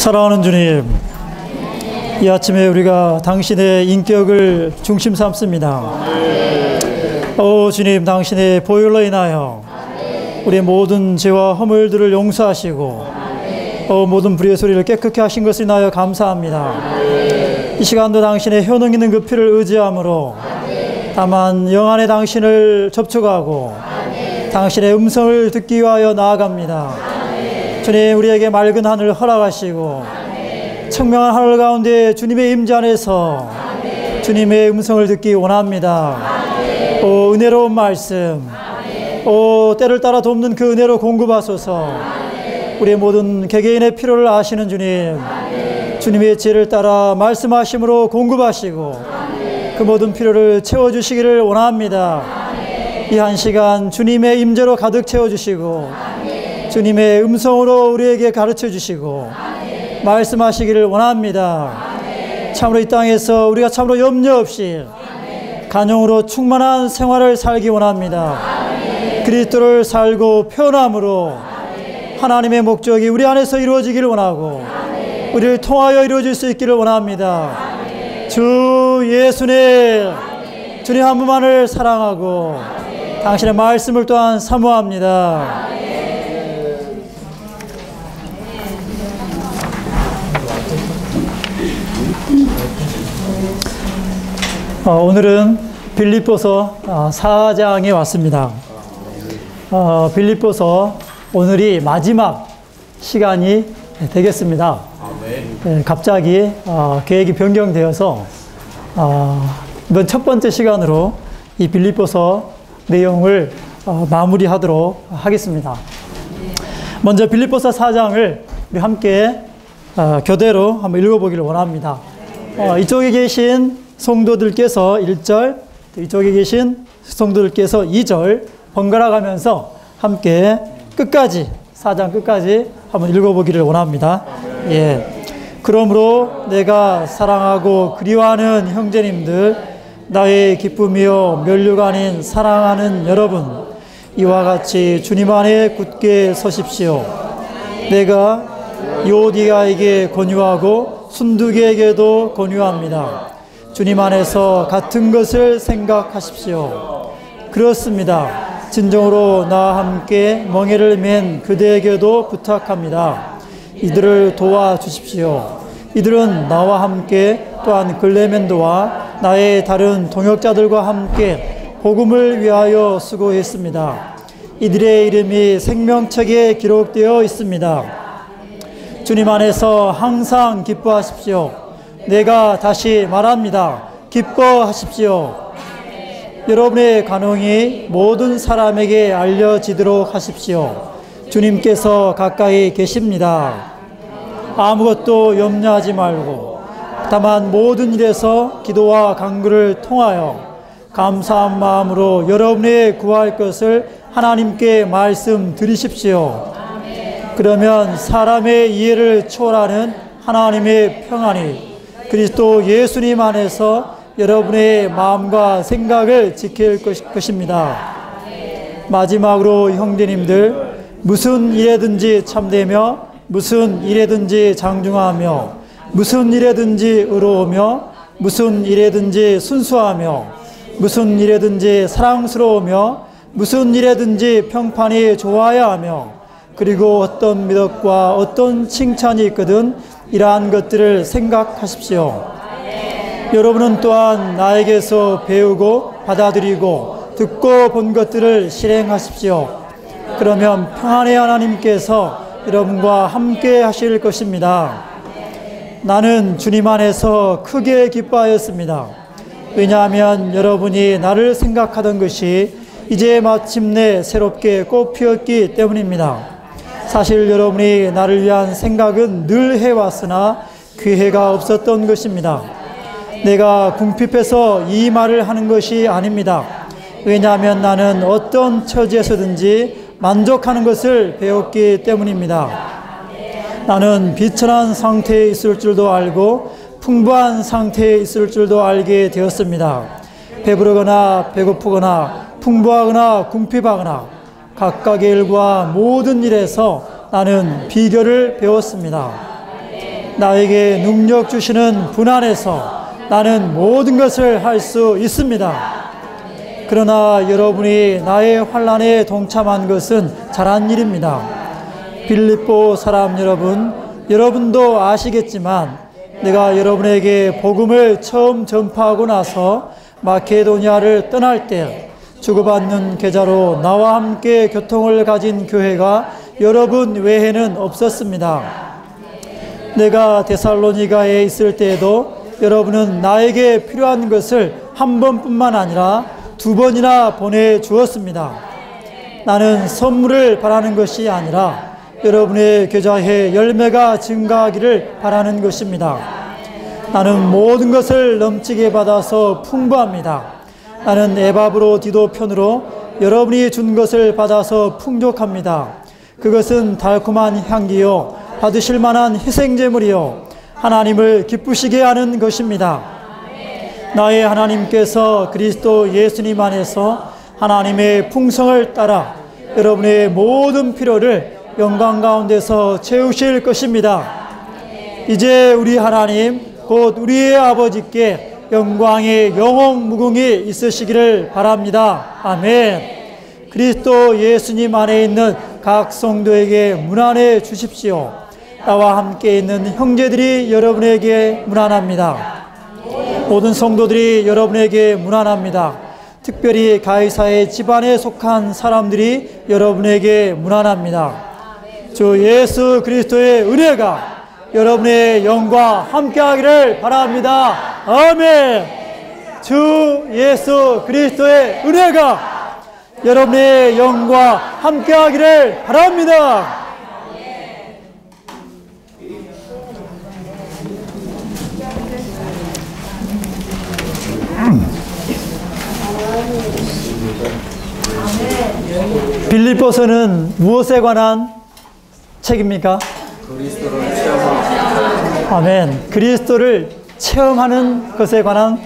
사랑하는 주님, 이 아침에 우리가 당신의 인격을 중심 삼습니다. 주님, 당신의 보혈로 인하여 우리의 모든 죄와 허물들을 용서하시고 모든 불의의 소리를 깨끗게 하신 것을 인하여 감사합니다. 이 시간도 당신의 효능 있는 그 피를 의지함으로 다만 영안에 당신을 접촉하고 당신의 음성을 듣기 위하여 나아갑니다. 주님, 우리에게 맑은 하늘 허락하시고 청명한 하늘 가운데 주님의 임재 안에서 주님의 음성을 듣기 원합니다. 은혜로운 말씀, 때를 따라 돕는 그 은혜로 공급하소서. 우리의 모든 개개인의 필요를 아시는 주님, 주님의 지혜를 따라 말씀하심으로 공급하시고 그 모든 필요를 채워주시기를 원합니다. 이 한 시간 주님의 임재로 가득 채워주시고 주님의 음성으로 우리에게 가르쳐주시고 말씀하시기를 원합니다. 참으로 이 땅에서 우리가 참으로 염려 없이 간용으로 충만한 생활을 살기 원합니다. 그리스도를 살고 표현함으로 하나님의 목적이 우리 안에서 이루어지기를 원하고 우리를 통하여 이루어질 수 있기를 원합니다. 주 예수님, 주님 한 분만을 사랑하고 당신의 말씀을 또한 사모합니다. 오늘은 빌립보서 4장에 왔습니다. 빌립보서 오늘이 마지막 시간이 되겠습니다. 갑자기 계획이 변경되어서 이번 첫 번째 시간으로 이 빌립보서 내용을 마무리하도록 하겠습니다. 먼저 빌립보서 4장을 우리 함께 교대로 한번 읽어보기를 원합니다. 이쪽에 계신 성도들께서 1절, 이쪽에 계신 성도들께서 2절 번갈아 가면서 함께 끝까지, 4장 끝까지 한번 읽어보기를 원합니다. 그러므로 내가 사랑하고 그리워하는 형제님들, 나의 기쁨이요 면류가 아닌 사랑하는 여러분, 이와 같이 주님 안에 굳게 서십시오. 내가 요디아에게 권유하고 순두계에게도 권유합니다. 주님 안에서 같은 것을 생각하십시오. 그렇습니다. 진정으로 나와 함께 멍에를 맨 그대에게도 부탁합니다. 이들을 도와주십시오. 이들은 나와 함께 또한 글레멘도와 나의 다른 동역자들과 함께 복음을 위하여 수고했습니다. 이들의 이름이 생명책에 기록되어 있습니다. 주님 안에서 항상 기뻐하십시오. 내가 다시 말합니다. 기뻐하십시오. 여러분의 간홍이 모든 사람에게 알려지도록 하십시오. 주님께서 가까이 계십니다. 아무것도 염려하지 말고 다만 모든 일에서 기도와 간구를 통하여 감사한 마음으로 여러분의 구할 것을 하나님께 말씀드리십시오. 그러면 사람의 이해를 초월하는 하나님의 평안이 그리스도 예수님 안에서 여러분의 마음과 생각을 지킬 것입니다. 마지막으로 형제님들, 무슨 일에든지 참되며 무슨 일에든지 장중하며 무슨 일에든지 의로우며 무슨 일에든지 순수하며 무슨 일에든지 사랑스러우며 무슨 일에든지 평판이 좋아야 하며 그리고 어떤 미덕과 어떤 칭찬이 있거든 이러한 것들을 생각하십시오. 여러분은 또한 나에게서 배우고 받아들이고 듣고 본 것들을 실행하십시오. 그러면 평안의 하나님께서 여러분과 함께 하실 것입니다. 나는 주님 안에서 크게 기뻐하였습니다. 왜냐하면 여러분이 나를 생각하던 것이 이제 마침내 새롭게 꽃 피었기 때문입니다. 사실 여러분이 나를 위한 생각은 늘 해왔으나 기회가 없었던 것입니다. 내가 궁핍해서 이 말을 하는 것이 아닙니다. 왜냐하면 나는 어떤 처지에서든지 만족하는 것을 배웠기 때문입니다. 나는 비천한 상태에 있을 줄도 알고 풍부한 상태에 있을 줄도 알게 되었습니다. 배부르거나 배고프거나 풍부하거나 궁핍하거나 각각의 일과 모든 일에서 나는 비결을 배웠습니다. 나에게 능력 주시는 분 안에서 나는 모든 것을 할 수 있습니다. 그러나 여러분이 나의 환난에 동참한 것은 잘한 일입니다. 빌립보 사람 여러분, 여러분도 아시겠지만 내가 여러분에게 복음을 처음 전파하고 나서 마케도니아를 떠날 때 주고받는 계좌로 나와 함께 교통을 가진 교회가 여러분 외에는 없었습니다. 내가 데살로니가에 있을 때에도 여러분은 나에게 필요한 것을 한 번뿐만 아니라 2번이나 보내주었습니다. 나는 선물을 바라는 것이 아니라 여러분의 계좌에 열매가 증가하기를 바라는 것입니다. 나는 모든 것을 넘치게 받아서 풍부합니다. 나는 에바브로디도 편으로 여러분이 준 것을 받아서 풍족합니다. 그것은 달콤한 향기요 받으실 만한 희생제물이요 하나님을 기쁘시게 하는 것입니다. 나의 하나님께서 그리스도 예수님 안에서 하나님의 풍성을 따라 여러분의 모든 필요를 영광 가운데서 채우실 것입니다. 이제 우리 하나님 곧 우리의 아버지께 영광의 영원 무궁이 있으시기를 바랍니다. 아멘. 그리스도 예수님 안에 있는 각 성도에게 문안해 주십시오. 나와 함께 있는 형제들이 여러분에게 문안합니다. 모든 성도들이 여러분에게 문안합니다. 특별히 가이사의 집안에 속한 사람들이 여러분에게 문안합니다. 주 예수 그리스도의 은혜가 여러분의 영과 함께하기를 바랍니다. 아멘. 주 예수 그리스도의 은혜가 여러분의 영과 함께하기를 바랍니다. 빌립보서는 무엇에 관한 책입니까? 그리스도를 체험하는. 아멘. 그리스도를 체험하는 것에 관한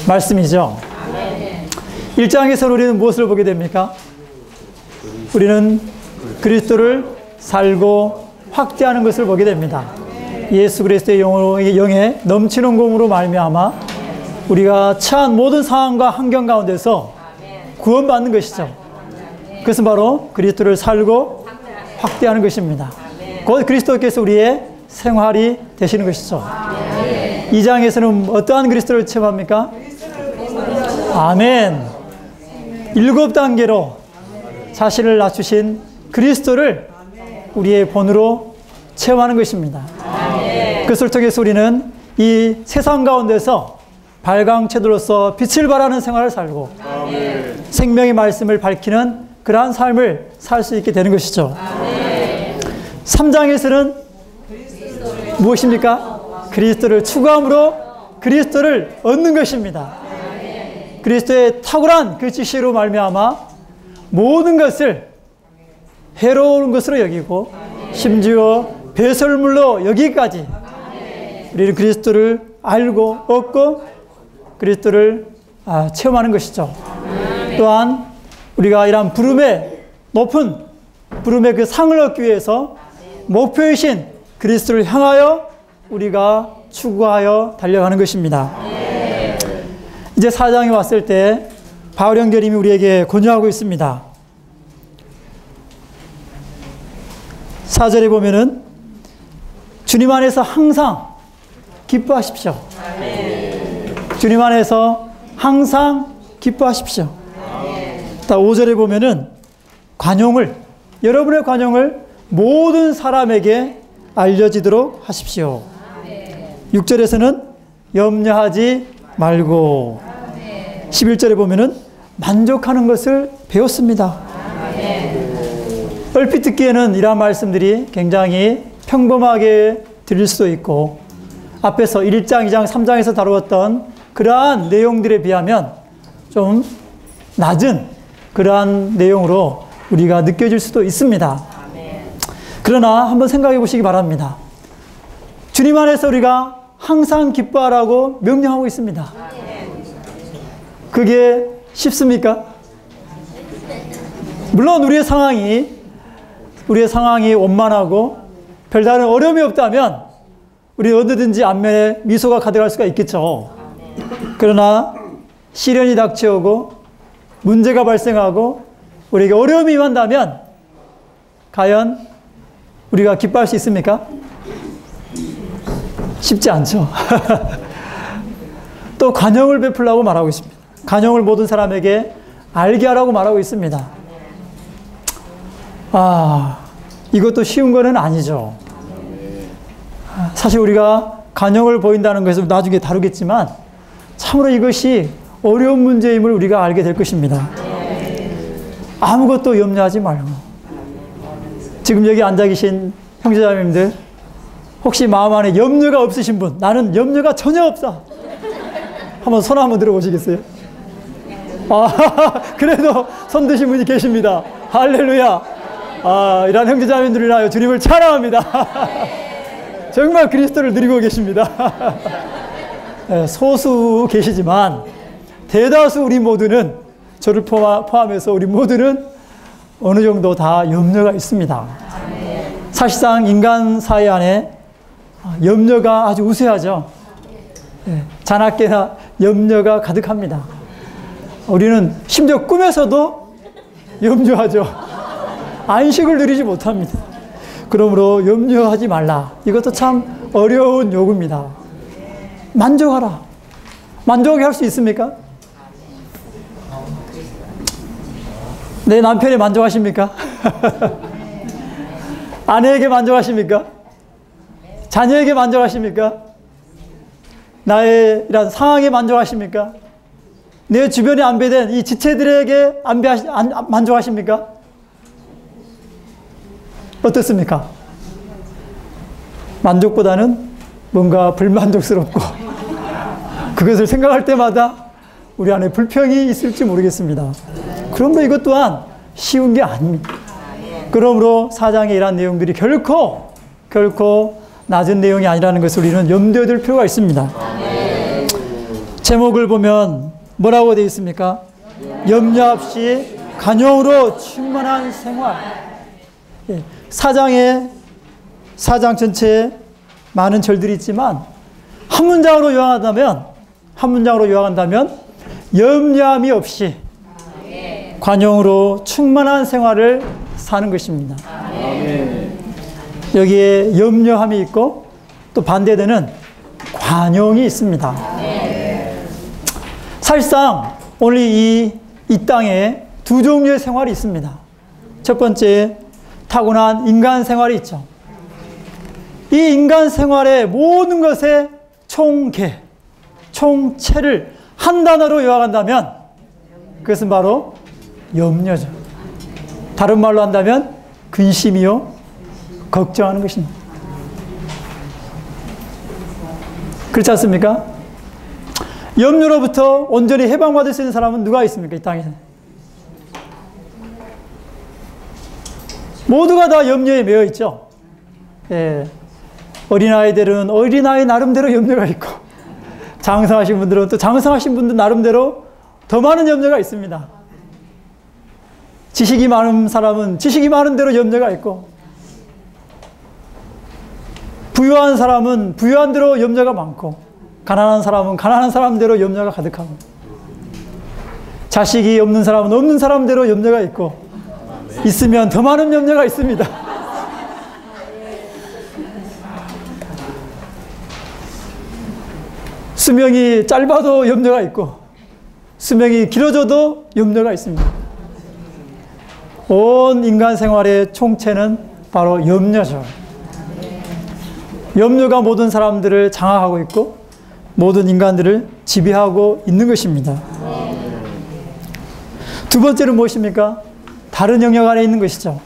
말씀이죠. 1장에서 우리는 무엇을 보게 됩니까? 우리는 그리스도를 살고 확대하는 것을 보게 됩니다. 예수 그리스도의 영에 넘치는 공으로 말미암아 우리가 처한 모든 상황과 환경 가운데서 구원받는 것이죠. 그것은 바로 그리스도를 살고 확대하는 것입니다. 곧 그리스도께서 우리의 생활이 되시는 것이죠. 2장에서는 어떠한 그리스도를 체험합니까? 아멘. 7단계로 자신을 낮추신 그리스도를 우리의 본으로 체험하는 것입니다. 그것을 통해서 우리는 이 세상 가운데서 발광체들로서 빛을 발하는 생활을 살고 생명의 말씀을 밝히는 그러한 삶을 살 수 있게 되는 것이죠. 3장에서는 무엇입니까? 그리스도를 추구함으로 그리스도를 얻는 것입니다. 그리스도의 탁월한 그 지시로 말미암아 모든 것을 해로운 것으로 여기고 심지어 배설물로 여기까지 우리는 그리스도를 알고 얻고 그리스도를 체험하는 것이죠. 또한 우리가 이러한 높은 부름의 그 상을 얻기 위해서 목표이신 그리스도를 향하여 우리가 추구하여 달려가는 것입니다. 이제 4장에 왔을 때 바울 형제님이 우리에게 권유하고 있습니다. 4절에 보면은 주님 안에서 항상 기뻐하십시오. 주님 안에서 항상 기뻐하십시오. 5절에 보면은 여러분의 관용을 모든 사람에게 알려지도록 하십시오. 6절에서는 염려하지 말고 11절에 보면은 만족하는 것을 배웠습니다. 얼핏 듣기에는 이러한 말씀들이 굉장히 평범하게 들릴 수도 있고 앞에서 1장, 2장, 3장에서 다루었던 그러한 내용들에 비하면 좀 낮은 그러한 내용으로 우리가 느껴질 수도 있습니다. 그러나 한번 생각해 보시기 바랍니다. 주님 안에서 우리가 항상 기뻐하라고 명령하고 있습니다. 그게 쉽습니까? 물론 우리의 상황이 원만하고 별다른 어려움이 없다면 우리 어디든지 안면에 미소가 가득할 수가 있겠죠. 그러나 시련이 닥쳐오고 문제가 발생하고 우리에게 어려움이 임한다면 과연 우리가 기뻐할 수 있습니까? 쉽지 않죠. 또 관용을 베풀라고 말하고 있습니다. 관용을 모든 사람에게 알게 하라고 말하고 있습니다. 이것도 쉬운 거는 아니죠. 사실 우리가 관용을 보인다는 것을 나중에 다루겠지만 참으로 이것이 어려운 문제임을 우리가 알게 될 것입니다. 아무것도 염려하지 말고 지금 여기 앉아 계신 형제자매님들 혹시 마음 안에 염려가 없으신 분, 나는 염려가 전혀 없어. 한번 손 한번 들어보시겠어요? 그래도 손 드신 분이 계십니다. 할렐루야. 이런 형제자매님들을 위하여 주님을 찬양합니다. 정말 그리스도를 누리고 계십니다. 소수 계시지만 대다수 우리 모두는, 저를 포함해서 우리 모두는 어느 정도 다 염려가 있습니다. 사실상 인간 사회 안에 염려가 아주 우세하죠. 자나깨나 염려가 가득합니다. 우리는 심지어 꿈에서도 염려하죠. 안식을 누리지 못합니다. 그러므로 염려하지 말라. 이것도 참 어려운 요구입니다. 만족하라. 만족하게 할 수 있습니까? 내 남편에 만족하십니까? 아내에게 만족하십니까? 자녀에게 만족하십니까? 나의 이런 상황에 만족하십니까? 내 주변에 안배된 이 지체들에게 만족하십니까? 어떻습니까? 만족보다는 뭔가 불만족스럽고 그것을 생각할 때마다 우리 안에 불평이 있을지 모르겠습니다. 그러므로 이것 또한 쉬운 게 아닙니다. 그러므로 4장의 이러한 내용들이 결코 낮은 내용이 아니라는 것을 우리는 염두에 둘 필요가 있습니다. 제목을 보면 뭐라고 되어 있습니까? 염려 없이 관용으로 충만한 생활. 4장 전체에 많은 절들이 있지만 한 문장으로 요약한다면 염려함이 없이 관용으로 충만한 생활을 사는 것입니다. 여기에 염려함이 있고 또 반대되는 관용이 있습니다. 사실상 오늘 이 땅에 두 종류의 생활이 있습니다. 첫 번째, 타고난 인간 생활이 있죠. 이 인간 생활의 모든 것의 총체를 한 단어로 요약한다면 그것은 바로 염려죠. 다른 말로 한다면 근심이요, 걱정하는 것입니다. 그렇지 않습니까? 염려로부터 온전히 해방받을 수 있는 사람은 누가 있습니까? 이 땅에. 모두가 다 염려에 매여 있죠. 어린아이들은 어린아이 나름대로 염려가 있고 장성하신 분들은 또 장성하신 분들 나름대로 더 많은 염려가 있습니다. 지식이 많은 사람은 지식이 많은 대로 염려가 있고 부유한 사람은 부유한 대로 염려가 많고 가난한 사람은 가난한 사람대로 염려가 가득하고 자식이 없는 사람은 없는 사람대로 염려가 있고 있으면 더 많은 염려가 있습니다. 수명이 짧아도 염려가 있고 수명이 길어져도 염려가 있습니다. 온 인간 생활의 총체는 바로 염려죠. 염려가 모든 사람들을 장악하고 있고 모든 인간들을 지배하고 있는 것입니다. 두 번째는 무엇입니까? 다른 영역 안에 있는 것이죠.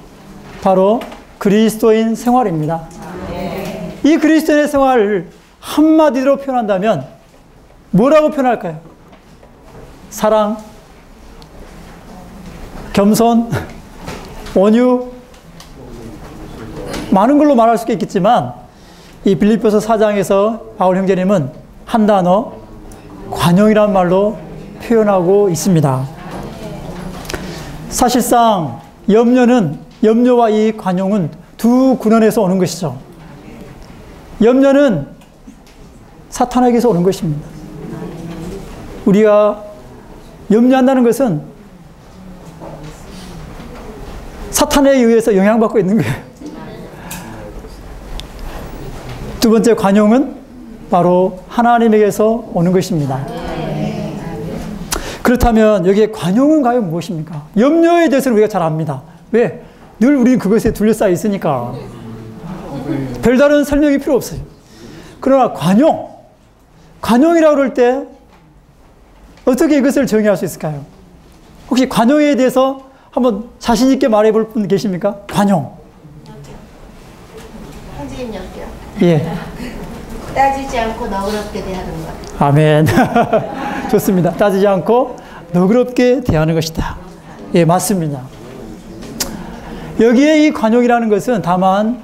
바로 그리스도인 생활입니다. 이 그리스도인의 생활을 한마디로 표현한다면 뭐라고 표현할까요? 사랑, 겸손, 온유, 많은 걸로 말할 수 있겠지만 이 빌립보서 4장에서 바울 형제님은 한 단어 관용이라는 말로 표현하고 있습니다. 사실상 염려와 이 관용은 두 근원에서 오는 것이죠. 염려는 사탄에게서 오는 것입니다. 우리가 염려한다는 것은 사탄에 의해서 영향받고 있는 거예요. 두 번째 관용은 바로 하나님에게서 오는 것입니다. 그렇다면 여기에 관용은 과연 무엇입니까? 염려에 대해서는 우리가 잘 압니다. 왜? 늘 우리는 그것에 둘러싸여 있으니까. 별다른 설명이 필요 없어요. 그러나 관용이라고 그럴 때 어떻게 이것을 정의할 수 있을까요? 혹시 관용에 대해서 한번 자신 있게 말해볼 분 계십니까? 관용. 선생님 여기요. 예. 따지지 않고 너그럽게 대하는 것. 아멘. 좋습니다. 따지지 않고 너그럽게 대하는 것이다. 예, 맞습니다. 여기에 이 관용이라는 것은 다만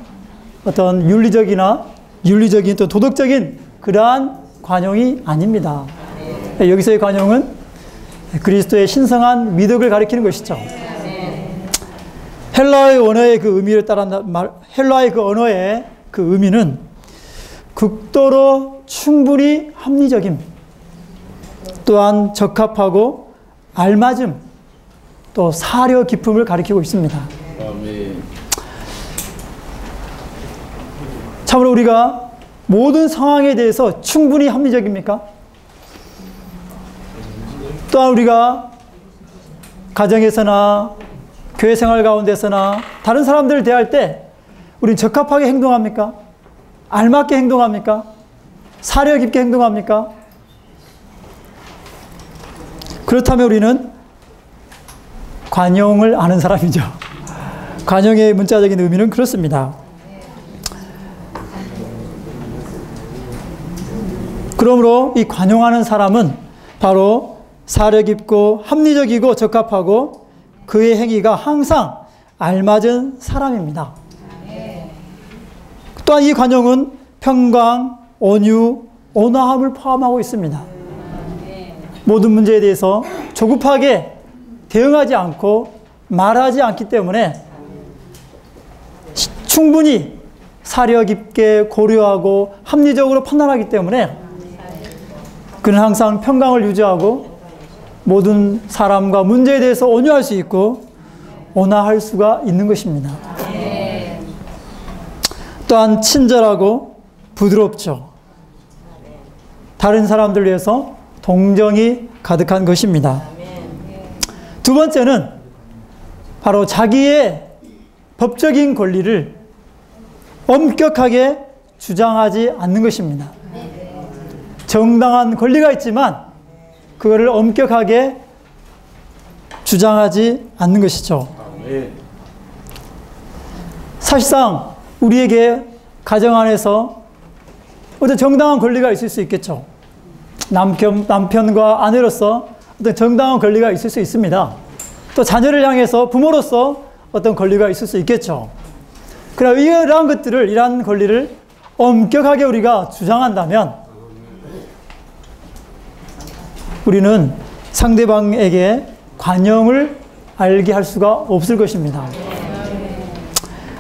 어떤 윤리적인 또 도덕적인 그러한 관용이 아닙니다. 여기서의 관용은 그리스도의 신성한 미덕을 가리키는 것이죠. 헬라의 언어의 그 의미를 따른다 헬라의 그 언어의 그 의미는 극도로 충분히 합리적임, 또한 적합하고 알맞음, 또 사려 깊음을 가리키고 있습니다. 아멘. 참으로 우리가 모든 상황에 대해서 충분히 합리적입니까? 또한 우리가 가정에서나 교회 생활 가운데서나 다른 사람들을 대할 때 우리는 적합하게 행동합니까? 알맞게 행동합니까? 사려 깊게 행동합니까? 그렇다면 우리는 관용을 아는 사람이죠. 관용의 문자적인 의미는 그렇습니다. 그러므로 이 관용하는 사람은 바로 사려 깊고 합리적이고 적합하고 그의 행위가 항상 알맞은 사람입니다. 또한 이 관용은 평강, 온유, 온화함을 포함하고 있습니다. 모든 문제에 대해서 조급하게 대응하지 않고 말하지 않기 때문에 충분히 사려 깊게 고려하고 합리적으로 판단하기 때문에 그는 항상 평강을 유지하고 모든 사람과 문제에 대해서 온유할 수 있고 온화할 수가 있는 것입니다. 또한 친절하고 부드럽죠. 다른 사람들 위해서 동정이 가득한 것입니다. 두 번째는 바로 자기의 법적인 권리를 엄격하게 주장하지 않는 것입니다. 정당한 권리가 있지만 그거를 엄격하게 주장하지 않는 것이죠. 사실상 우리에게 가정 안에서 어떤 정당한 권리가 있을 수 있겠죠. 남편과 아내로서 어떤 정당한 권리가 있을 수 있습니다. 또 자녀를 향해서 부모로서 어떤 권리가 있을 수 있겠죠. 그러나 이러한 권리를 엄격하게 우리가 주장한다면 우리는 상대방에게 관용을 알게 할 수가 없을 것입니다.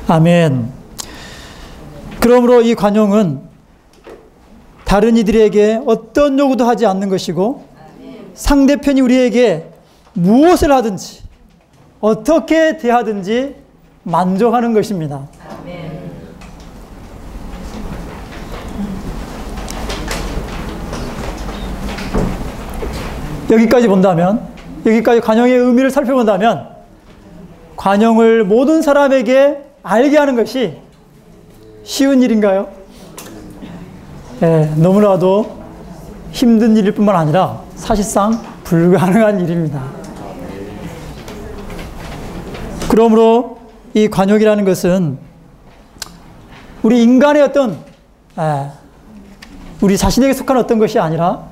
아멘. 그러므로 이 관용은 다른 이들에게 어떤 요구도 하지 않는 것이고 상대편이 우리에게 무엇을 하든지 어떻게 대하든지 만족하는 것입니다. 여기까지 본다면, 여기까지 관용의 의미를 살펴본다면 관용을 모든 사람에게 알게 하는 것이 쉬운 일인가요? 네, 너무나도 힘든 일일 뿐만 아니라 사실상 불가능한 일입니다. 그러므로 이 관용이라는 것은 우리 인간의 어떤 우리 자신에게 속한 어떤 것이 아니라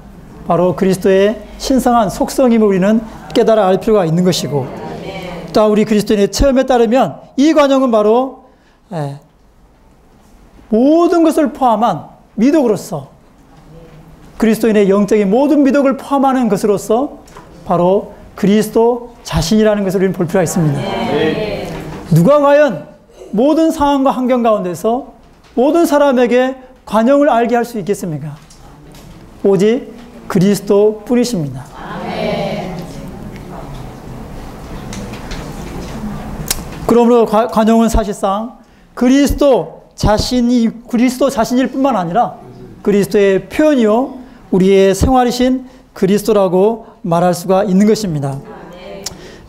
바로 그리스도의 신성한 속성임을 우리는 깨달아 알 필요가 있는 것이고, 또 우리 그리스도인의 체험에 따르면 이 관용은 바로 모든 것을 포함한 미덕으로서, 그리스도인의 영적인 모든 미덕을 포함하는 것으로서 바로 그리스도 자신이라는 것을 우리는 볼 필요가 있습니다. 누가 과연 모든 상황과 환경 가운데서 모든 사람에게 관용을 알게 할 수 있겠습니까? 오직 그리스도 뿐이십니다. 그러므로 관용은 사실상 그리스도 자신일 뿐만 아니라 그리스도의 표현이요 우리의 생활이신 그리스도라고 말할 수가 있는 것입니다.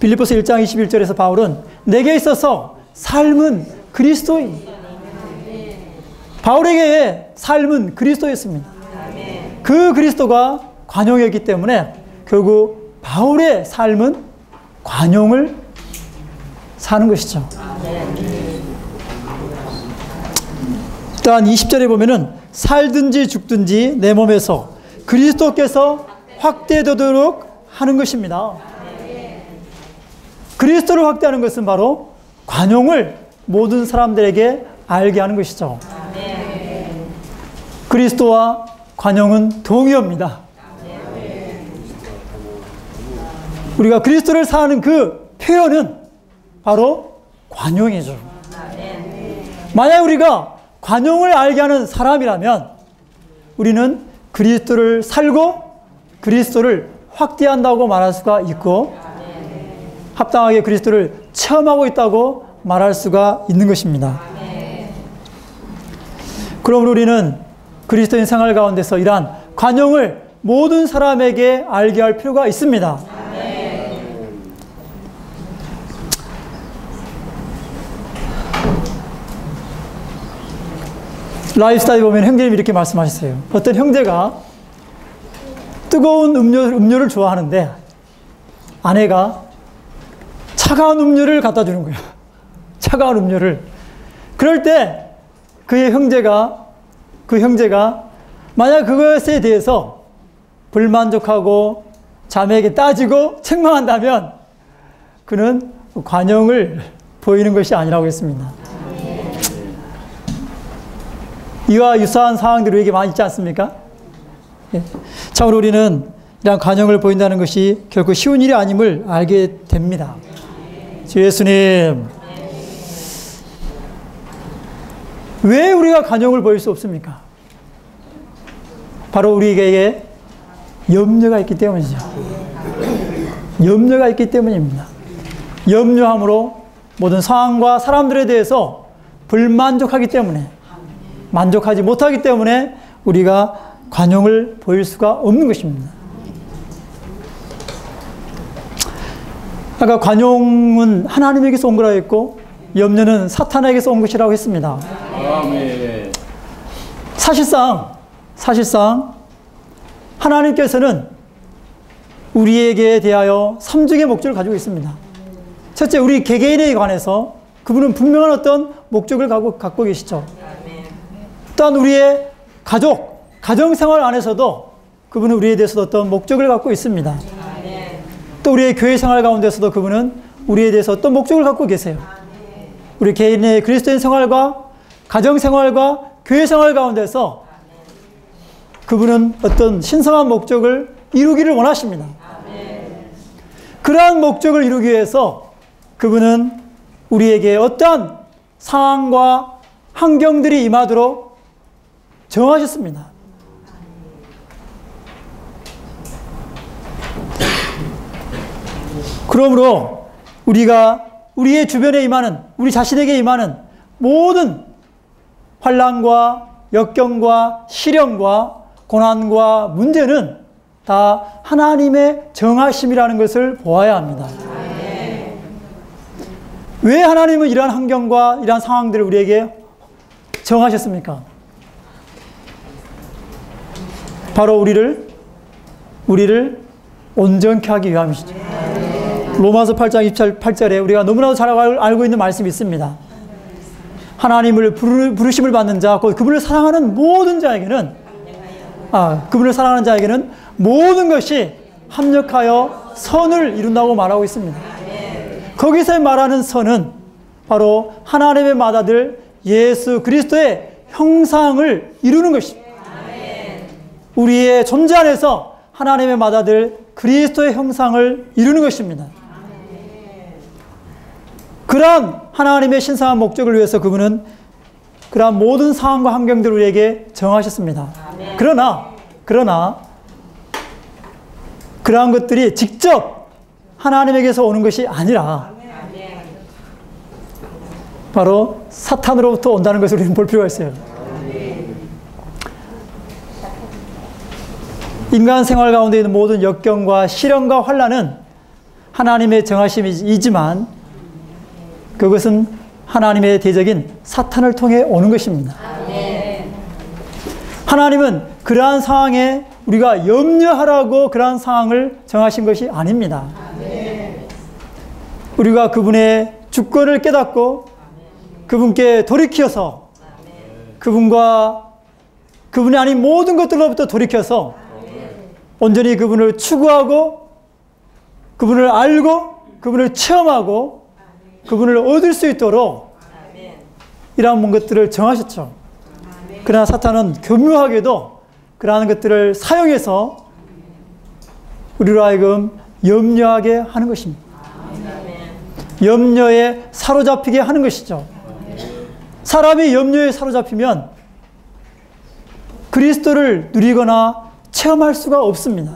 빌립보서 1장 21절에서 바울은 내게 있어서 삶은 그리스도인, 바울에게의 삶은 그리스도였습니다. 그 그리스도가 관용이었기 때문에 결국 바울의 삶은 관용을 사는 것이죠. 또한 20절에 보면은 살든지 죽든지 내 몸에서 그리스도께서 확대되도록 하는 것입니다. 그리스도를 확대하는 것은 바로 관용을 모든 사람들에게 알게 하는 것이죠. 그리스도와 관용은 동의어입니다. 우리가 그리스도를 사는 그 표현은 바로 관용이죠. 만약 우리가 관용을 알게 하는 사람이라면 우리는 그리스도를 살고 그리스도를 확대한다고 말할 수가 있고 합당하게 그리스도를 체험하고 있다고 말할 수가 있는 것입니다. 그러므로 우리는 그리스도인 생활 가운데서 이러한 관용을 모든 사람에게 알게 할 필요가 있습니다. 라이프스타일 보면 형제님이 이렇게 말씀하셨어요. 어떤 형제가 뜨거운 음료를 좋아하는데 아내가 차가운 음료를 갖다 주는 거예요. 차가운 음료를. 그럴 때 그 형제가 만약 그것에 대해서 불만족하고 자매에게 따지고 책망한다면 그는 관용을 보이는 것이 아니라고 했습니다. 이와 유사한 상황들이 우리에게 많이 있지 않습니까? 참으로 우리는 이러한 관용을 보인다는 것이 결코 쉬운 일이 아님을 알게 됩니다. 주 예수님, 왜 우리가 관용을 보일 수 없습니까? 바로 우리에게 염려가 있기 때문이죠. 염려가 있기 때문입니다. 염려함으로 모든 상황과 사람들에 대해서 불만족하기 때문에, 만족하지 못하기 때문에 우리가 관용을 보일 수가 없는 것입니다. 아까 관용은 하나님에게서 온 거라고 했고 염려는 사탄에게서 온 것이라고 했습니다. 아멘. 사실상 하나님께서는 우리에게 대하여 3중의 목적을 가지고 있습니다. 첫째, 우리 개개인에 관해서 그분은 분명한 어떤 목적을 갖고 계시죠. 또한 우리의 가정생활 안에서도 그분은 우리에 대해서 어떤 목적을 갖고 있습니다. 또 우리의 교회생활 가운데서도 그분은 우리에 대해서 어떤 목적을 갖고 계세요. 우리 개인의 그리스도인 생활과 가정생활과 교회생활 가운데서 그분은 어떤 신성한 목적을 이루기를 원하십니다. 그러한 목적을 이루기 위해서 그분은 우리에게 어떠한 상황과 환경들이 임하도록 정하셨습니다. 그러므로 우리가 우리의 주변에 임하는, 우리 자신에게 임하는 모든 환난과 역경과 시련과 고난과 문제는 다 하나님의 정하심이라는 것을 보아야 합니다. 왜 하나님은 이러한 환경과 이러한 상황들을 우리에게 정하셨습니까? 바로 우리를 온전케 하기 위함이시죠. 로마서 8장 28절에 우리가 너무나도 잘 알고 있는 말씀이 있습니다. 하나님을 부르심을 받는 자, 곧 그분을 사랑하는 모든 자에게는, 그분을 사랑하는 자에게는 모든 것이 합력하여 선을 이룬다고 말하고 있습니다. 거기서 말하는 선은 바로 하나님의 맏아들 예수 그리스도의 형상을 이루는 것입니다. 우리의 존재 안에서 하나님의 맏아들 그리스도의 형상을 이루는 것입니다. 그러한 하나님의 신성한 목적을 위해서 그분은 그러한 모든 상황과 환경들을 우리에게 정하셨습니다. 그러나 그러한 것들이 직접 하나님에게서 오는 것이 아니라 바로 사탄으로부터 온다는 것을 우리는 볼 필요가 있어요. 인간 생활 가운데 있는 모든 역경과 시련과 환난은 하나님의 정하심이지만 그것은 하나님의 대적인 사탄을 통해 오는 것입니다. 하나님은 그러한 상황에 우리가 염려하라고 그러한 상황을 정하신 것이 아닙니다. 우리가 그분의 주권을 깨닫고 그분께 돌이켜서 그분이 아닌 모든 것들로부터 돌이켜서 온전히 그분을 추구하고 그분을 알고 그분을 체험하고 그분을 얻을 수 있도록 이러한 것들을 정하셨죠. 그러나 사탄은 교묘하게도 그러한 것들을 사용해서 우리로 하여금 염려하게 하는 것입니다. 염려에 사로잡히게 하는 것이죠. 사람이 염려에 사로잡히면 그리스도를 누리거나 체험할 수가 없습니다.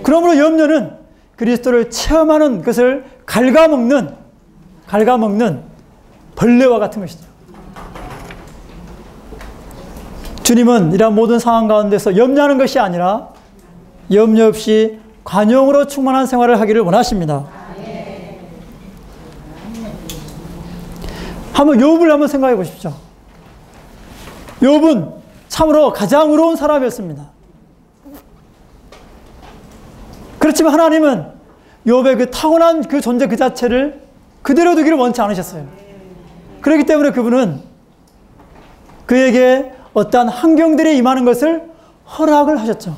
그러므로 염려는 그리스도를 체험하는 것을 갉아먹는 벌레와 같은 것이죠. 주님은 이러한 모든 상황 가운데서 염려하는 것이 아니라 염려 없이 관용으로 충만한 생활을 하기를 원하십니다. 한번 욥을 한번 생각해 보십시오. 욥은 참으로 가장 의로운 사람이었습니다. 그렇지만 하나님은 욥의 그 타고난 그 존재 그 자체를 그대로 두기를 원치 않으셨어요. 그렇기 때문에 그분은 그에게 어떠한 환경들이 임하는 것을 허락을 하셨죠.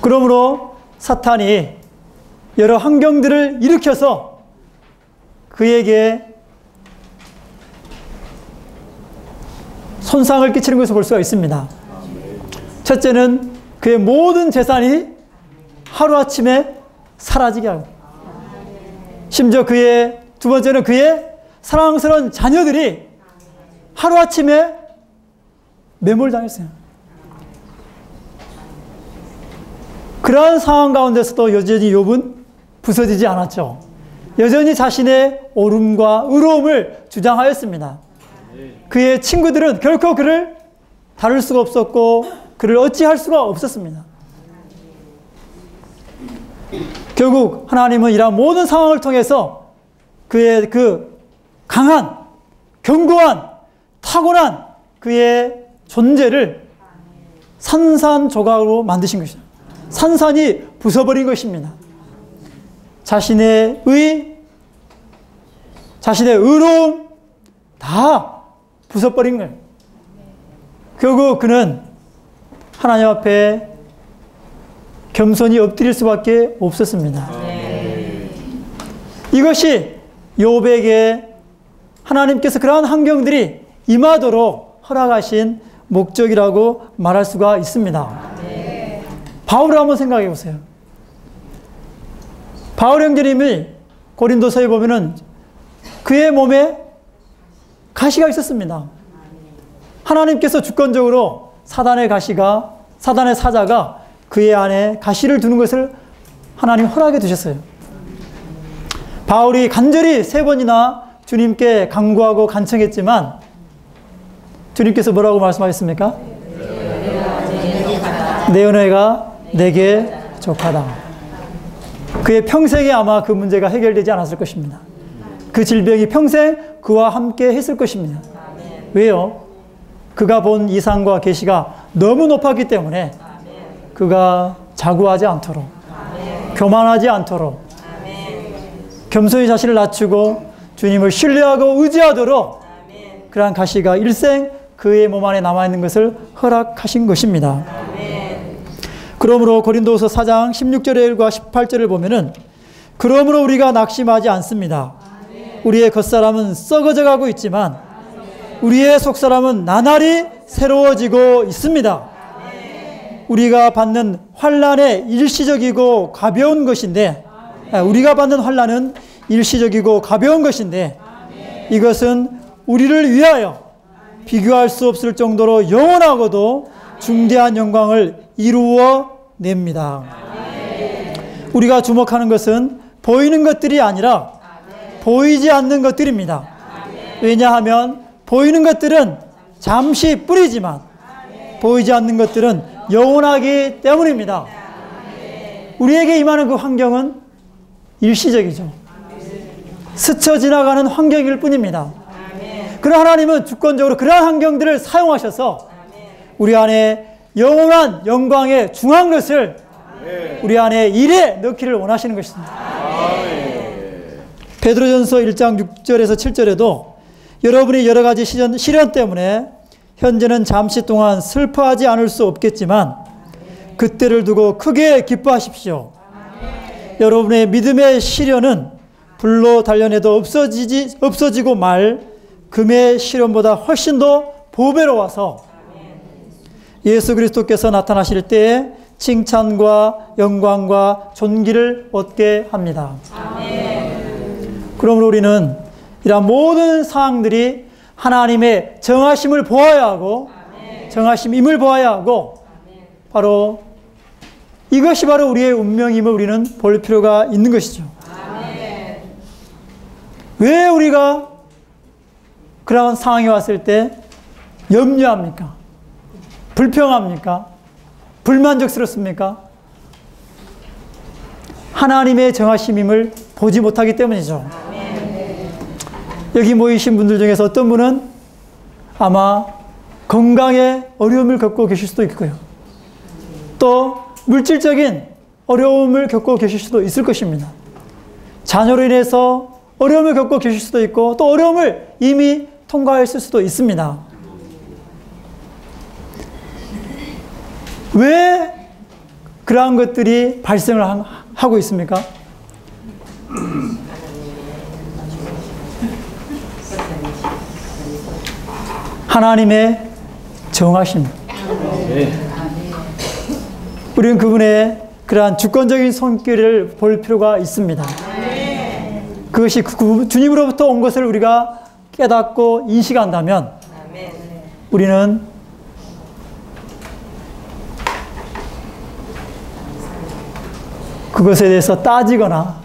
그러므로 사탄이 여러 환경들을 일으켜서 그에게 손상을 끼치는 것을 볼 수가 있습니다. 첫째는 그의 모든 재산이 하루아침에 사라지게 하고, 심지어 두 번째는 그의 사랑스러운 자녀들이 하루아침에 매몰당했어요. 그러한 상황 가운데서도 여전히 욥은 부서지지 않았죠. 여전히 자신의 옳음과 의로움을 주장하였습니다. 그의 친구들은 결코 그를 다룰 수가 없었고 그를 어찌할 수가 없었습니다. 결국 하나님은 이러한 모든 상황을 통해서 그의 그 강한, 견고한, 타고난 그의 존재를 산산조각으로 만드신 것이죠. 산산이 부숴버린 것입니다. 자신의 자신의 의로움 다 부숴버린 거예요. 결국 그는 하나님 앞에 겸손히 엎드릴 수밖에 없었습니다. 이것이 욥에게 하나님께서 그러한 환경들이 임하도록 허락하신 목적이라고 말할 수가 있습니다. 바울을 한번 생각해 보세요. 바울 형제님이 고린도서에 보면은 그의 몸에 가시가 있었습니다. 하나님께서 주권적으로 사단의 사자가 그의 안에 가시를 두는 것을 하나님 허락해 두셨어요. 바울이 간절히 3번이나 주님께 간구하고 간청했지만 주님께서 뭐라고 말씀하셨습니까? 내 은혜가 내게 족하다. 그의 평생에 아마 그 문제가 해결되지 않았을 것입니다. 그 질병이 평생 그와 함께 했을 것입니다. 왜요? 그가 본 이상과 계시가 너무 높았기 때문에 그가 자구하지 않도록, 교만하지 않도록, 겸손히 자신을 낮추고 주님을 신뢰하고 의지하도록 그러한 가시가 일생 그의 몸 안에 남아있는 것을 허락하신 것입니다. 그러므로 고린도후서 4장 16절의 1과 18절을 보면은 그러므로 우리가 낙심하지 않습니다. 우리의 겉사람은 썩어져 가고 있지만 우리의 속사람은 나날이 새로워지고 있습니다. 우리가 받는 환난은 일시적이고 가벼운 것인데 이것은 우리를 위하여 비교할 수 없을 정도로 영원하고도 중대한 영광을 이루어 냅니다. 우리가 주목하는 것은 보이는 것들이 아니라 보이지 않는 것들입니다. 왜냐하면 보이는 것들은 잠시 뿌리지만 보이지 않는 것들은 영원하기 때문입니다. 우리에게 임하는 그 환경은 일시적이죠. 스쳐 지나가는 환경일 뿐입니다. 그러나 하나님은 주권적으로 그러한 환경들을 사용하셔서 우리 안에 영원한 영광의 중한 것을 우리 안에 일에 넣기를 원하시는 것입니다. 베드로전서 1장 6절에서 7절에도 여러분이 여러 가지 시련 때문에 현재는 잠시 동안 슬퍼하지 않을 수 없겠지만 그때를 두고 크게 기뻐하십시오. 여러분의 믿음의 시련은 불로 단련해도 없어지고 말 금의 시련보다 훨씬 더 보배로워서 예수 그리스도께서 나타나실 때에 칭찬과 영광과 존귀를 얻게 합니다. 그러므로 우리는 이러한 모든 사항들이 하나님의 정하심을 보아야 하고 정하심임을 보아야 하고 바로 이것이 바로 우리의 운명임을 우리는 볼 필요가 있는 것이죠. 왜 우리가 그러한 상황이 왔을 때 염려합니까? 불평합니까? 불만족스럽습니까? 하나님의 정하심임을 보지 못하기 때문이죠. 여기 모이신 분들 중에서 어떤 분은 아마 건강에 어려움을 겪고 계실 수도 있고요. 또 물질적인 어려움을 겪고 계실 수도 있을 것입니다. 자녀로 인해서 어려움을 겪고 계실 수도 있고 또 어려움을 이미 통과했을 수도 있습니다. 왜 그러한 것들이 발생을 하고 있습니까? 하나님의 정하심. 우리는 그분의 그러한 주권적인 손길을 볼 필요가 있습니다. 그것이 주님으로부터 온 것을 우리가 깨닫고 인식한다면 우리는 그것에 대해서 따지거나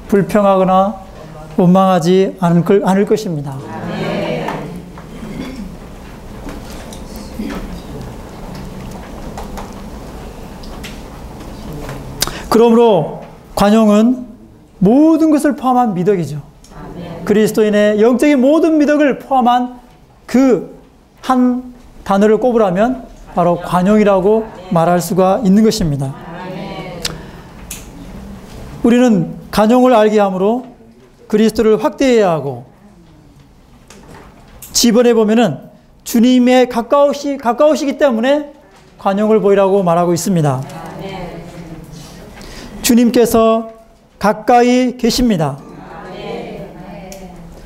불평하거나 원망하지 않을 것입니다. 그러므로 관용은 모든 것을 포함한 미덕이죠. 그리스도인의 영적인 모든 미덕을 포함한 그 한 단어를 꼽으라면 바로 관용이라고 말할 수가 있는 것입니다. 우리는 관용을 알게 함으로 그리스도를 확대해야 하고 지번에 보면은 주님에 가까우시기 때문에 관용을 보이라고 말하고 있습니다. 주님께서 가까이 계십니다.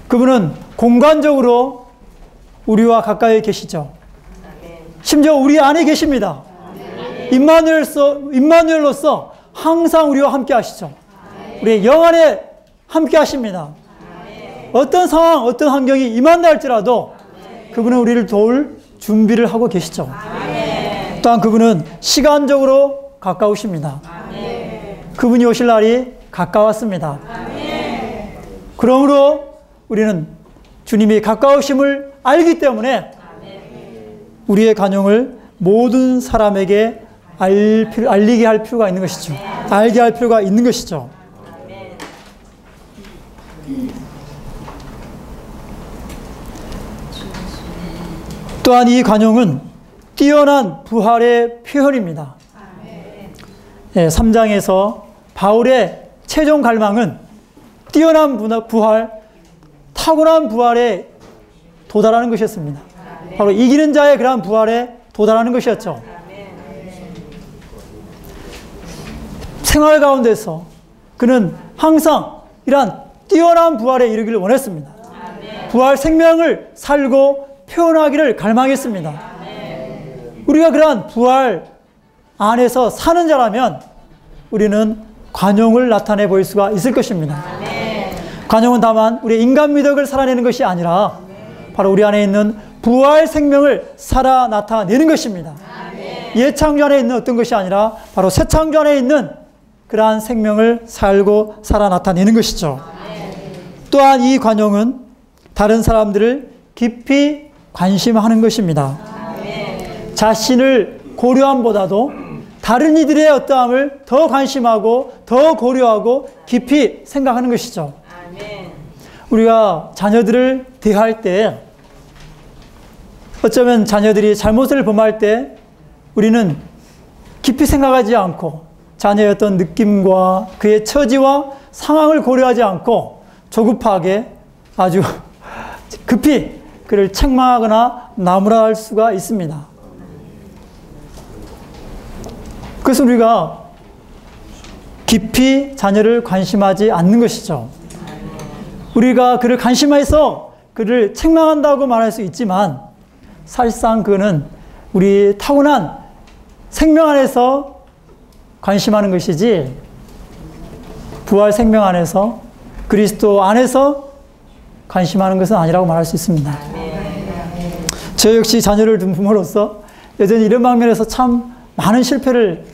그분은 공간적으로 우리와 가까이 계시죠. 심지어 우리 안에 계십니다. 임마누엘로서 항상 우리와 함께 하시죠. 우리의 영 안에 함께 하십니다. 어떤 상황, 어떤 환경이 임한다 할지라도 그분은 우리를 도울 준비를 하고 계시죠. 또한 그분은 시간적으로 가까우십니다. 그분이 오실 날이 가까웠습니다. 그러므로 우리는 주님이 가까우심을 알기 때문에 우리의 관용을 모든 사람에게 알리게 할 필요가 있는 것이죠. 알게 할 필요가 있는 것이죠. 또한 이 관용은 뛰어난 부활의 표현입니다. 3장에서 바울의 최종 갈망은 뛰어난 부활, 탁월한 부활에 도달하는 것이었습니다. 바로 이기는 자의 그러한 부활에 도달하는 것이었죠. 생활 가운데서 그는 항상 이러한 뛰어난 부활에 이르기를 원했습니다. 부활 생명을 살고 표현하기를 갈망했습니다. 우리가 그러한 부활 안에서 사는 자라면 우리는 관용을 나타내 보일 수가 있을 것입니다. 관용은 다만 우리의 인간 미덕을 살아내는 것이 아니라 바로 우리 안에 있는 부활 생명을 살아 나타내는 것입니다. 예창조 안에 있는 어떤 것이 아니라 바로 새 창조 안에 있는 그러한 생명을 살고 살아 나타내는 것이죠. 또한 이 관용은 다른 사람들을 깊이 관심하는 것입니다. 자신을 고려함보다도 다른 이들의 어떠함을 더 관심하고 더 고려하고 깊이 생각하는 것이죠. 우리가 자녀들을 대할 때 어쩌면 자녀들이 잘못을 범할 때 우리는 깊이 생각하지 않고 자녀의 어떤 느낌과 그의 처지와 상황을 고려하지 않고 조급하게 아주 급히 그를 책망하거나 나무랄 수가 있습니다. 그래서 우리가 깊이 자녀를 관심하지 않는 것이죠. 우리가 그를 관심해서 그를 책망한다고 말할 수 있지만 사실상 그는 우리 타고난 생명 안에서 관심하는 것이지 부활 생명 안에서 그리스도 안에서 관심하는 것은 아니라고 말할 수 있습니다. 저 역시 자녀를 둔 부모로서 여전히 이런 방면에서 참 많은 실패를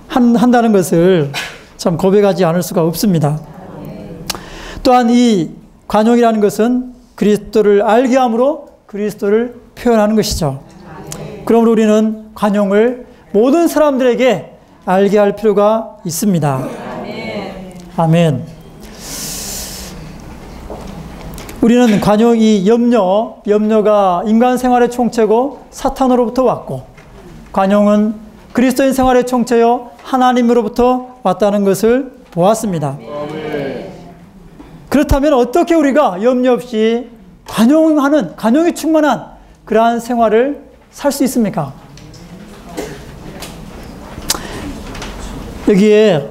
한다는 것을 참 고백하지 않을 수가 없습니다. 또한 이 관용이라는 것은 그리스도를 알게 함으로 그리스도를 표현하는 것이죠. 그러므로 우리는 관용을 모든 사람들에게 알게 할 필요가 있습니다. 아멘. 우리는 관용, 이 염려가 인간 생활의 총체고 사탄으로부터 왔고, 관용은 그리스도인 생활의 총체요 하나님으로부터 왔다는 것을 보았습니다. 그렇다면 어떻게 우리가 염려 없이 관용이 충만한 그러한 생활을 살 수 있습니까? 여기에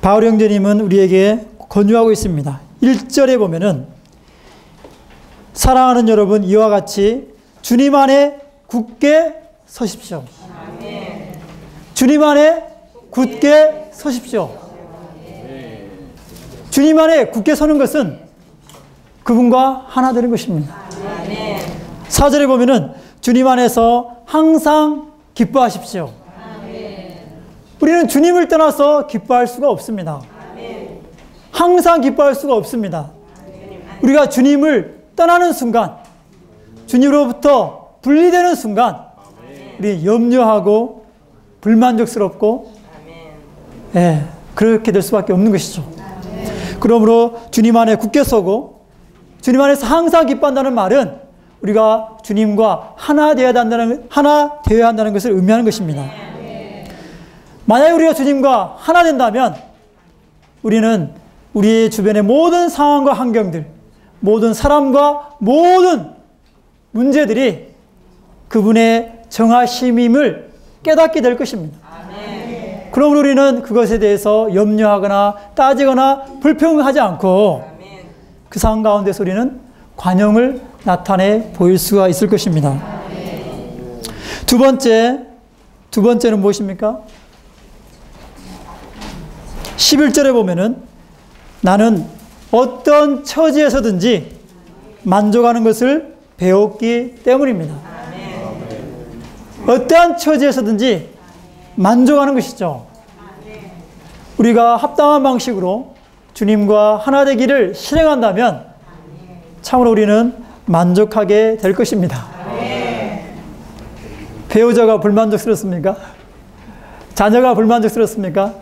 바울 형제님은 우리에게 권유하고 있습니다. 1절에 보면은 사랑하는 여러분, 이와 같이 주님 안에 굳게 서십시오. 주님 안에 굳게 서십시오. 주님 안에 굳게 서는 것은 그분과 하나 되는 것입니다. 4절에 보면은 주님 안에서 항상 기뻐하십시오. 우리는 주님을 떠나서 기뻐할 수가 없습니다. 항상 기뻐할 수가 없습니다. 우리가 주님을 떠나는 순간, 주님으로부터 분리되는 순간 우리 염려하고 불만족스럽고 그렇게 될 수밖에 없는 것이죠. 그러므로 주님 안에 굳게 서고 주님 안에서 항상 기뻐한다는 말은 우리가 주님과 하나 되어야 한다는 것을 의미하는 것입니다. 만약에 우리가 주님과 하나 된다면 우리는 우리의 주변의 모든 상황과 환경들, 모든 사람과 모든 문제들이 그분의 정하심임을 깨닫게 될 것입니다. 그러므로 우리는 그것에 대해서 염려하거나 따지거나 불평하지 않고 그 상황 가운데서 우리는 관용을 나타내 보일 수가 있을 것입니다. 두 번째는 무엇입니까? 11절에 보면은 나는 어떤 처지에서든지 만족하는 것을 배웠기 때문입니다. 어떠한 처지에서든지 만족하는 것이죠. 우리가 합당한 방식으로 주님과 하나 되기를 실행한다면 참으로 우리는 만족하게 될 것입니다. 배우자가 불만족스럽습니까? 자녀가 불만족스럽습니까?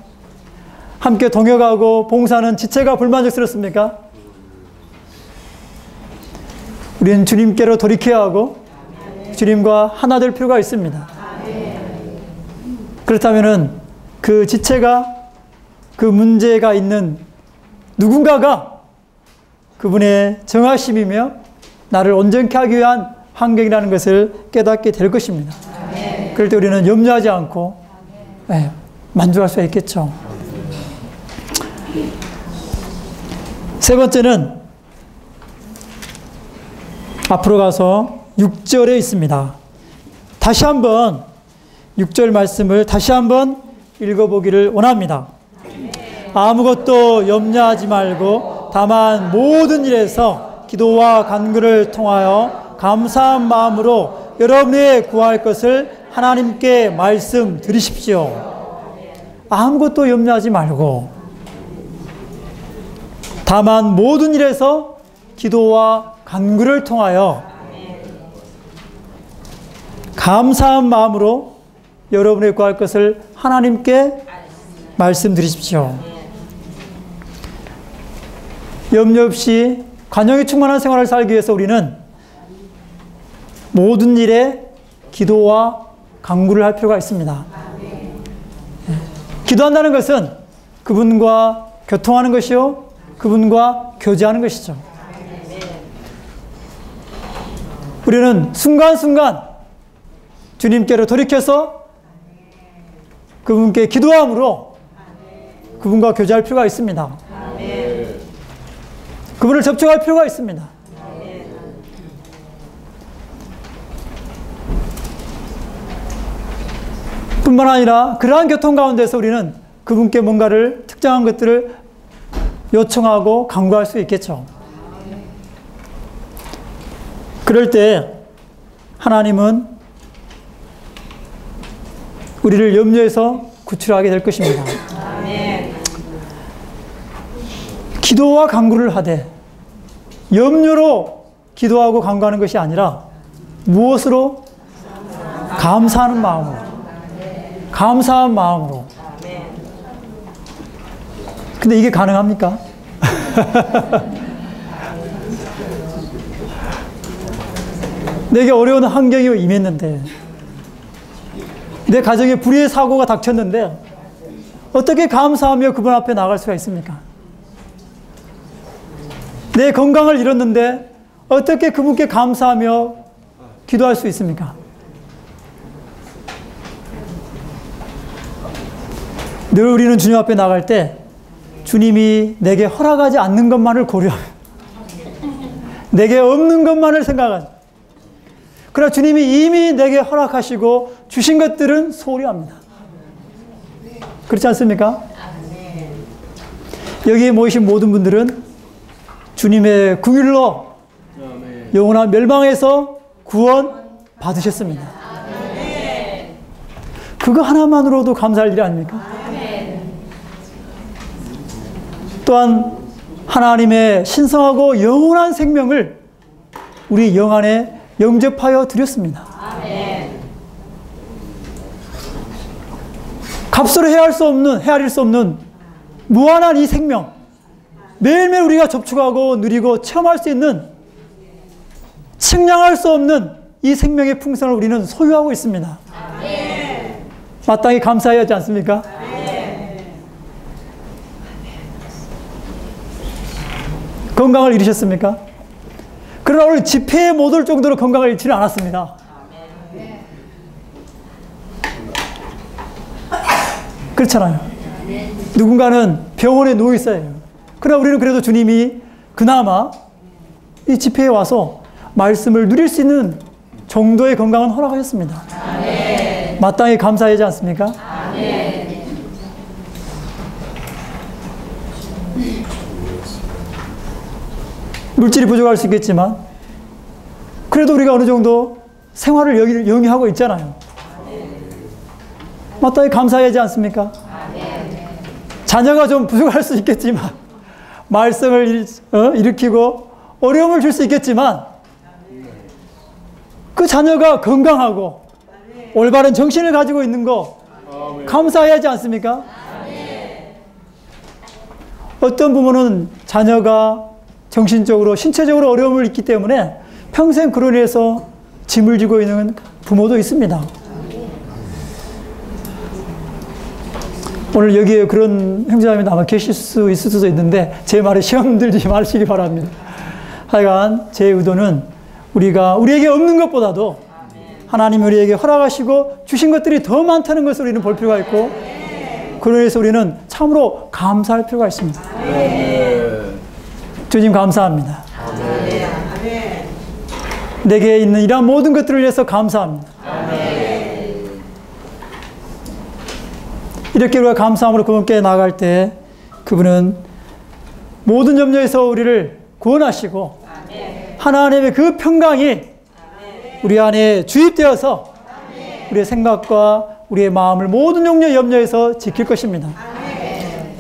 함께 동역하고 봉사하는 지체가 불만족스럽습니까? 우리는 주님께로 돌이켜야 하고 주님과 하나 될 필요가 있습니다. 그렇다면은 그 지체가, 그 문제가 있는 누군가가 그분의 정하심이며 나를 온전케 하기 위한 환경이라는 것을 깨닫게 될 것입니다. 그럴 때 우리는 염려하지 않고 만족할 수가 있겠죠. 세 번째는 앞으로 가서 6절에 있습니다. 다시 한번 6절 말씀을 다시 한번 읽어보기를 원합니다. 아무것도 염려하지 말고 다만 모든 일에서 기도와 간구를 통하여 감사한 마음으로 여러분이 구할 것을 하나님께 말씀드리십시오. 아무것도 염려하지 말고 다만 모든 일에서 기도와 간구를 통하여 감사한 마음으로 여러분이 구할 것을 하나님께 말씀드리십시오. 염려 없이 관용이 충만한 생활을 살기 위해서 우리는 모든 일에 기도와 간구를 할 필요가 있습니다. 기도한다는 것은 그분과 교통하는 것이요, 그분과 교제하는 것이죠. 우리는 순간순간 주님께로 돌이켜서 그분께 기도함으로 그분과 교제할 필요가 있습니다. 그분을 접촉할 필요가 있습니다. 뿐만 아니라 그러한 교통 가운데서 우리는 그분께 뭔가를 특정한 것들을 요청하고 간구할 수 있겠죠. 그럴 때 하나님은 우리를 염려에서 구출하게 될 것입니다. 기도와 간구를 하되 염려로 기도하고 간구하는 것이 아니라 무엇으로? 감사하는 마음으로. 감사한 마음으로. 근데 이게 가능합니까? 내게 어려운 환경이 임했는데, 내 가정에 불의의 사고가 닥쳤는데 어떻게 감사하며 그분 앞에 나갈 수가 있습니까? 내 건강을 잃었는데 어떻게 그분께 감사하며 기도할 수 있습니까? 늘 우리는 주님 앞에 나갈 때 주님이 내게 허락하지 않는 것만을 고려하며 내게 없는 것만을 생각하죠. 그러나 주님이 이미 내게 허락하시고 주신 것들은 소홀히 합니다. 그렇지 않습니까? 여기에 모이신 모든 분들은 주님의 궁율로 영원한 멸망에서 구원 받으셨습니다. 그거 하나만으로도 감사할 일이 아닙니까? 또한 하나님의 신성하고 영원한 생명을 우리 영 안에 영접하여 드렸습니다. 값으로 헤아릴 수 없는 무한한 이 생명, 매일매일 우리가 접촉하고 누리고 체험할 수 있는 측량할 수 없는 이 생명의 풍성을 우리는 소유하고 있습니다. 마땅히 감사해야 하지 않습니까? 건강을 잃으셨습니까? 그러나 오늘 집회에 못 올 정도로 건강을 잃지는 않았습니다. 그렇잖아요. 누군가는 병원에 누워 있어요. 그러나 우리는 그래도 주님이 그나마 이 집회에 와서 말씀을 누릴 수 있는 정도의 건강은 허락하셨습니다. 마땅히 감사하지 않습니까? 물질이 부족할 수 있겠지만 그래도 우리가 어느 정도 생활을 영위하고 있잖아요. 마땅히 감사하지 않습니까? 자녀가 좀 부족할 수 있겠지만 말썽을 일으키고 어려움을 줄 수 있겠지만 그 자녀가 건강하고 올바른 정신을 가지고 있는 거 감사해야 하지 않습니까? 어떤 부모는 자녀가 정신적으로, 신체적으로 어려움을 있기 때문에 평생 그로 인해서 짐을 지고 있는 부모도 있습니다. 오늘 여기에 그런 형제자매도 아마 계실 수 있을 수도 있는데 제 말에 시험 들지 마시기 바랍니다. 하여간 제 의도는 우리에게 없는 것보다도 하나님이 우리에게 허락하시고 주신 것들이 더 많다는 것을 우리는 볼 필요가 있고 그로 인해서 우리는 참으로 감사할 필요가 있습니다. 주님 감사합니다. 내게 있는 이러한 모든 것들을 위해서 감사합니다. 이렇게 우리가 감사함으로 그분께 나갈 때 그분은 모든 염려에서 우리를 구원하시고 하나님의 그 평강이 우리 안에 주입되어서 우리의 생각과 우리의 마음을 모든 종류의 염려에서 지킬 것입니다.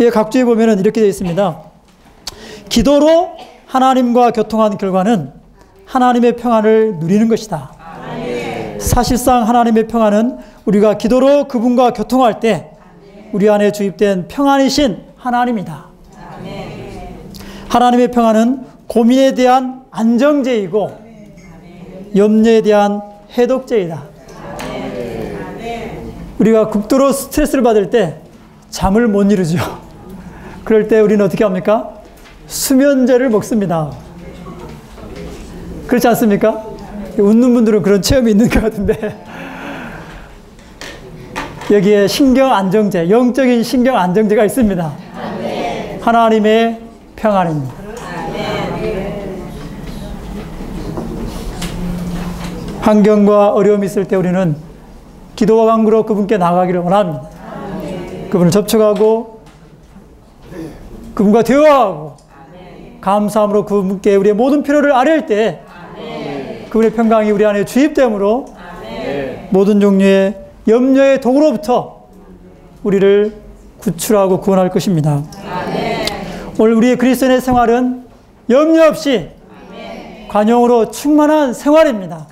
이 각주에 보면 이렇게 되어 있습니다. 기도로 하나님과 교통한 결과는 하나님의 평안을 누리는 것이다. 사실상 하나님의 평안은 우리가 기도로 그분과 교통할 때 우리 안에 주입된 평안이신 하나님이다. 하나님의 평안은 고민에 대한 안정제이고 염려에 대한 해독제이다. 우리가 극도로 스트레스를 받을 때 잠을 못 이루죠. 그럴 때 우리는 어떻게 합니까? 수면제를 먹습니다. 그렇지 않습니까? 웃는 분들은 그런 체험이 있는 것 같은데 여기에 신경 안정제, 영적인 신경 안정제가 있습니다. 하나님의 평안입니다. 환경과 어려움이 있을 때 우리는 기도와 간구로 그분께 나아가기를 원합니다. 그분을 접촉하고 그분과 대화하고 감사함으로 그분께 우리의 모든 필요를 아뢰일 때 그분의 평강이 우리 안에 주입되므로 모든 종류의 염려의 독으로부터 우리를 구출하고 구원할 것입니다. 오늘 우리의 그리스도인의 생활은 염려 없이 관용으로 충만한 생활입니다.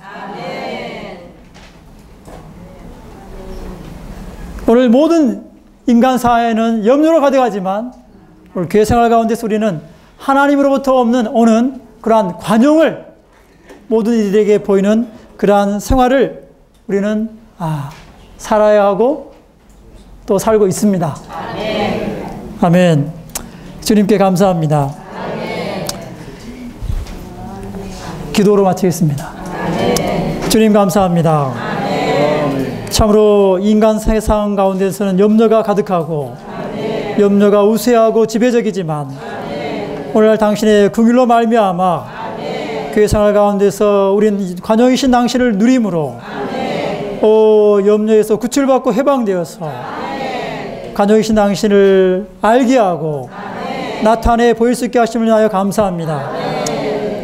오늘 모든 인간 사회는 염려로 가득하지만 오늘 교회 생활 가운데서 우리는 하나님으로부터 오는 그러한 관용을 모든 이들에게 보이는 그러한 생활을 우리는 살아야 하고 또 살고 있습니다. 아멘. 주님께 감사합니다. 기도로 마치겠습니다. 주님 감사합니다. 참으로 인간 세상 가운데서는 염려가 가득하고 염려가 우세하고 지배적이지만 오늘날 당신의 긍휼로 말미암아 교회 생활 가운데서 우리는 관용이신 당신을 누림으로 염려에서 구출받고 해방되어서 관용이신 당신을 알게 하고 나타내 보일 수 있게 하심을 위하여 감사합니다.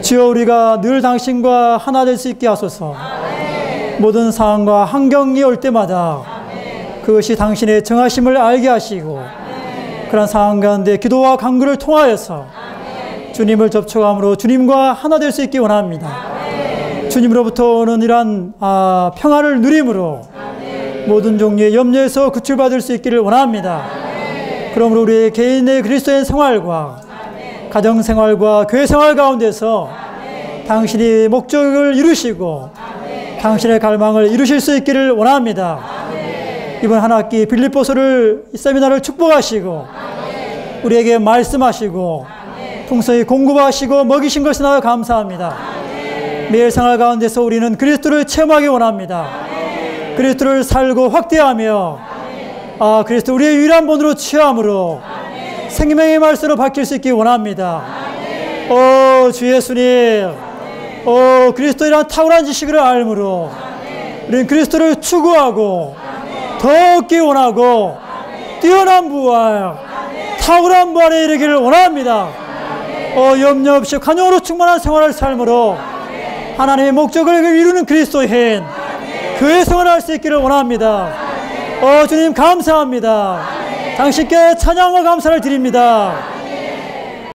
주여 우리가 늘 당신과 하나 될 수 있게 하소서. 모든 상황과 환경이 올 때마다 그것이 당신의 정하심을 알게 하시고 그런 상황 가운데 기도와 간구를 통하여서 주님을 접촉함으로 주님과 하나 될 수 있기 원합니다. 주님으로부터 오는 이러한 평안을 누림으로 모든 종류의 염려에서 구출받을 수 있기를 원합니다. 그러므로 우리의 개인의 그리스도인 생활과 가정생활과 교회생활 가운데서 당신이 목적을 이루시고 당신의 갈망을 이루실 수 있기를 원합니다. 이번 한 학기 빌립보서를 세미나를 축복하시고 우리에게 말씀하시고 풍성히 공급하시고 먹이신 것을 나와 감사합니다. 매일 생활 가운데서 우리는 그리스도를 체험하기 원합니다. 그리스도를 살고 확대하며 그리스도 우리의 유일한 본으로 취함으로 생명의 말씀으로 바뀔 수 있기 원합니다. 주 예수님, 그리스도이란 탁월한 지식을 알므로 우리는 그리스도를 추구하고 더 얻기 원하고 뛰어난 부활, 탁월한 부활에 이르기를 원합니다. 염려 없이 관용으로 충만한 생활을 삶으로 하나님의 목적을 이루는 그리스도인 교회 생활을 할 수 있기를 원합니다. 주님 감사합니다. 당신께 찬양과 감사를 드립니다.